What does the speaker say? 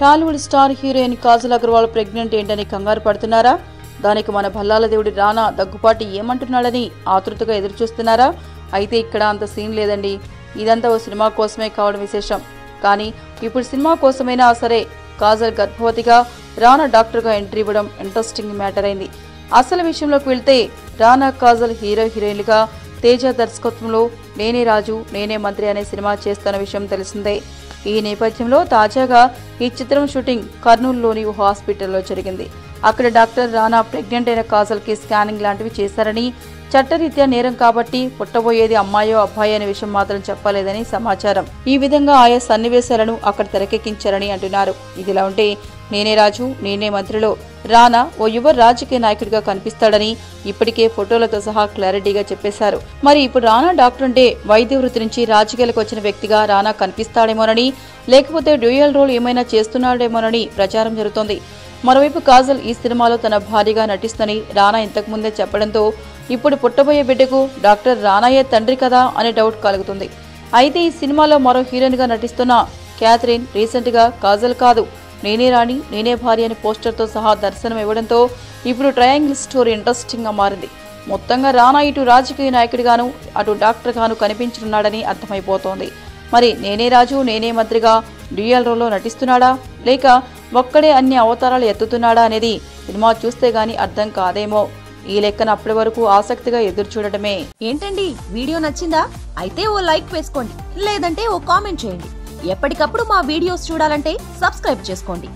Tollywood star heroine Kajal Agarwal pregnant ఏంటని కంగారు పడుతున్నారా? దానికి మన భల్లాల దేవుడి రానా దగ్గుపాటి ఏమంటున్నాడని ఆతృతగా ఎదురుచూస్తున్నారా? అయితే ఇక్కడ అంత సీన్ లేదండి. ఇదంతా ఓ సినిమా కోసమే కావడం విశేషం. కానీ ఇప్పుడు సినిమా కోసమైనా సరే కాజల్ గర్భవతిగా, రానా డాక్టర్గా ఎంట్రీ ఇవ్వడం ఇంట్రెస్టింగ్ మ్యాటర్ అయింది. అసలు విషయంలోకి వెళ్తే రానా కాజల్ హీరోయిన్లుగా తేజ దర్శకత్వంలో నేనే రాజు నేనే మంత్రి అనే సినిమా చేస్తున్న విషయం తెలిసిందే. ఈ నేపథ్యంలో తాజాగా ఈ చిత్రం షూటింగ్ కర్నూలులోని ఓ హాస్పిటల్లో జరిగింది. అక్కడ డాక్టర్ రానా ప్రెగ్నెంట్ అయిన కాజల్ కి స్కానింగ్ లాంటివి చేశారని, చట్టరీత్యా నేరం కాబట్టి పుట్టబోయేది అమ్మాయో అబ్బాయి అనే విషయం మాత్రం చెప్పలేదని సమాచారం. ఈ విధంగా ఆయా సన్నివేశాలను అక్కడ తెరకెక్కించారని అంటున్నారు. ఇదిలా ఉంటే నేనే రాజు నేనే మంత్రిలో రానా ఓ యువ రాజకీయ నాయకుడిగా కనిపిస్తాడని ఇప్పటికే ఫోటోలతో సహా క్లారిటీగా చెప్పేశారు. మరి ఇప్పుడు రానా డాక్టర్ అంటే వైద్య వృత్తి నుంచి రాజకీయాలకు వచ్చిన వ్యక్తిగా రానా కనిపిస్తాడేమోనని, లేకపోతే డ్యూయల్ రోల్ ఏమైనా చేస్తున్నాడేమోనని ప్రచారం జరుగుతోంది. మరోవైపు కాజల్ ఈ సినిమాలో తన భార్యగా నటిస్తుందని రానా ఇంతకుముందే చెప్పడంతో ఇప్పుడు పుట్టబోయే బిడ్డకు డాక్టర్ రానాయే తండ్రి కదా అనే డౌట్ కలుగుతుంది. అయితే ఈ సినిమాలో మరో హీరోయిన్ గా నటిస్తున్న క్యాథరిన్ రీసెంట్ గా కాజల్ కాదు నేనే రాణి నేనే భార్య అనే పోస్టర్తో సహా దర్శనం ఇవ్వడంతో ఇప్పుడు ట్రయాంగిల్ స్టోరీ ఇంట్రెస్టింగ్ గా మారింది. మొత్తంగా రానా ఇటు రాజకీయ నాయకుడిగాను అటు డాక్టర్ గాను కనిపించనున్నాడని అర్థమైపోతోంది. మరి నేనే రాజు నేనే మంత్రిగా డ్యూయల్ రోల్లో నటిస్తున్నాడా, లేక ఒక్కడే అన్ని అవతారాలు ఎత్తుతున్నాడా అనేది సినిమా చూస్తే గానీ అర్థం కాదేమో. ఈ లెక్కన అప్పటి వరకు ఆసక్తిగా ఎదురు చూడటమే. ఏంటండి, వీడియో నచ్చిందా? అయితే ఓ లైక్ వేసుకోండి, లేదంటే ఓ కామెంట్ చేయండి. ఎప్పటికప్పుడు మా వీడియోస్ చూడాలంటే సబ్స్క్రైబ్ చేసుకోండి.